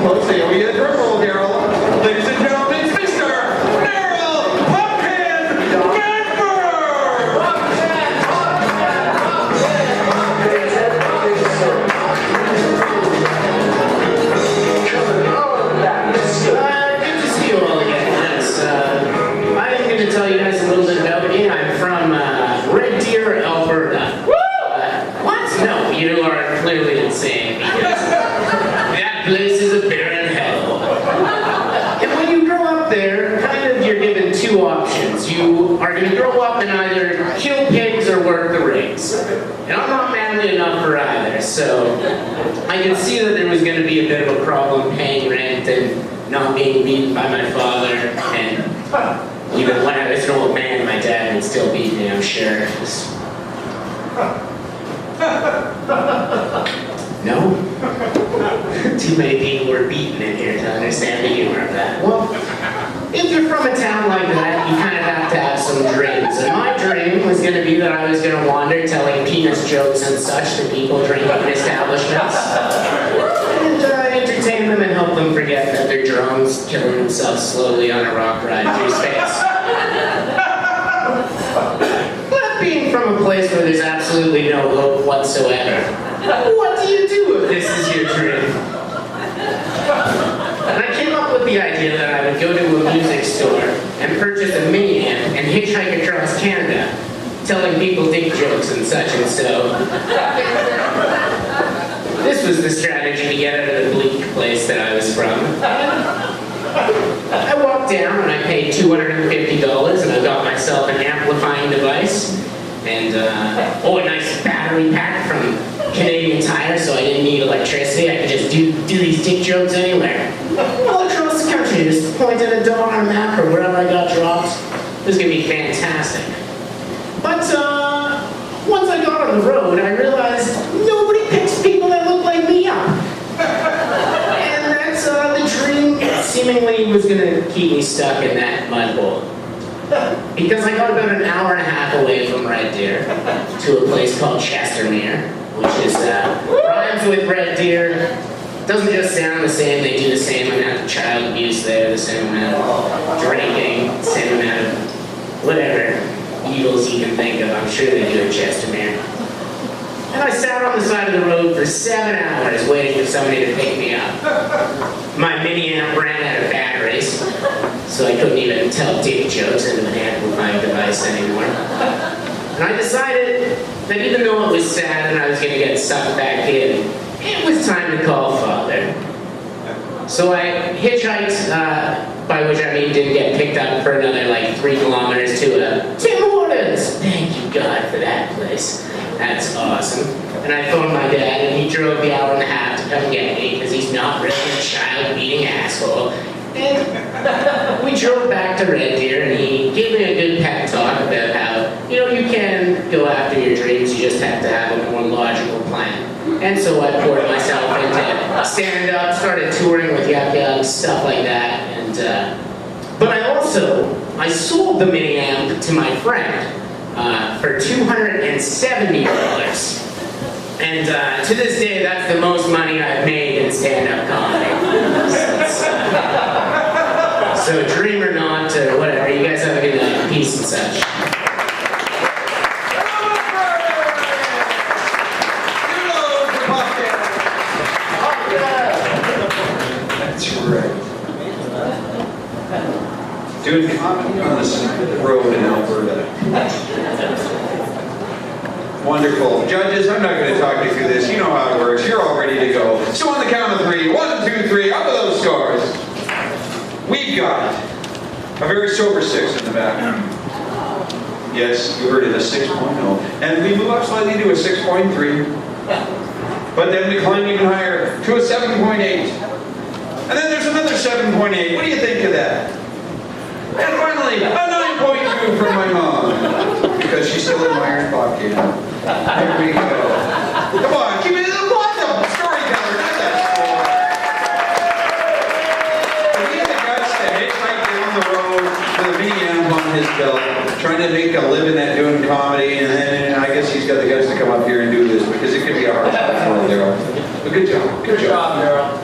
Let's see, we get a drum roll, Darrell. Ladies and gentlemen, it's Mr. Darrell Bedford! Good to see you all again. Yes, I'm going to tell you guys a little bit about me. I'm from Red Deer, Alberta. What? No, you are clearly insane because that place is a barren hell. And when you grow up there, kind of you're given two options. You are going to grow up and either kill pigs or work the rigs. And I'm not manly enough for either, so I could see that there was going to be a bit of a problem paying rent and not being beaten by my father, and even when I was an old man, my dad would still beat me, I'm sure. No? Too many people were beaten in here to understand the humor of that. Well, if you're from a town like that, you kind of have to have some dreams. And my dream was going to be that I was going to wander telling penis jokes and such to people drinking in establishments. And entertain them and help them forget that they're drones killing themselves slowly on a rock ride through space. But being from a place where there's absolutely no hope whatsoever, what do you do if this is your dream? And I came up with the idea that I would go to a music store and purchase a mini amp and hitchhike across Canada, telling people dick jokes and such and so. This was the strategy to get out of the bleak place that I was from. I walked down and I paid $250 and I got myself an amplifying device and a nice battery pack from Canadian Tire, so I didn't need electricity. I could just do these dick jokes anywhere. All across the country, just point at a dog on a map or wherever I got dropped. It was gonna be fantastic. But once I got on the road, I realized nobody picks people that look like me up. And that's the dream seemingly was gonna keep me stuck in that mud hole. Because I got about an hour and a half away from Red Deer to a place called Chestermere, which is rhymes with Red Deer. Doesn't just sound the same, they do the same amount of child abuse there, the same amount of drinking, the same amount of whatever evils you can think of. I'm sure they do in Chestermere. And I sat on the side of the road for 7 hours waiting for somebody to pick me up. My mini amp ran out of batteries, so I couldn't even tell dick jokes into an amplifying device anymore. And I decided that even though it was sad and I was going to get sucked back in, it was time to call Father. So I hitchhiked, by which I mean didn't get picked up for another like 3 kilometers to a Tim Hortons. Thank you God for that place. That's awesome. And I phoned my dad and he drove the hour and a half to come get me because he's not really a child-beating asshole. And we drove back to Red Deer and he gave me a good pep talk about how, you know, you can go after your dreams, you just have to have a more logical plan. And so I poured myself into stand-up, started touring with Yuck Yucks, stuff like that. And but I sold the mini amp to my friend for $270. And to this day, that's the most money I've made in stand-up comedy. So dream or not, or whatever, you guys have a good night. Peace and such. That's right. Doing comedy on the road in Alberta. Wonderful. Judges, I'm not going to talk you through this. You know how it works. You're all ready to go. So on the count of 3, 1, 2, 3, up with those scores. We've got a very sober 6 in the back. Yes, you heard it, a 6.0. And we move up slightly to a 6.3. But then we climb even higher to a 7.8. And then there's another 7.8. What do you think of that? And finally, a 9.2 from my mom. Because she's still in my iron pocket. There we go. Come on, give me the storyteller, not that score. He had the guts to hitchhike down the road with a mini amp on his belt, trying to make a living at doing comedy, and then I guess he's got the guts to come up here and do this, because it could be a hard job for him, Darrell. But good job. Good job, Darrell.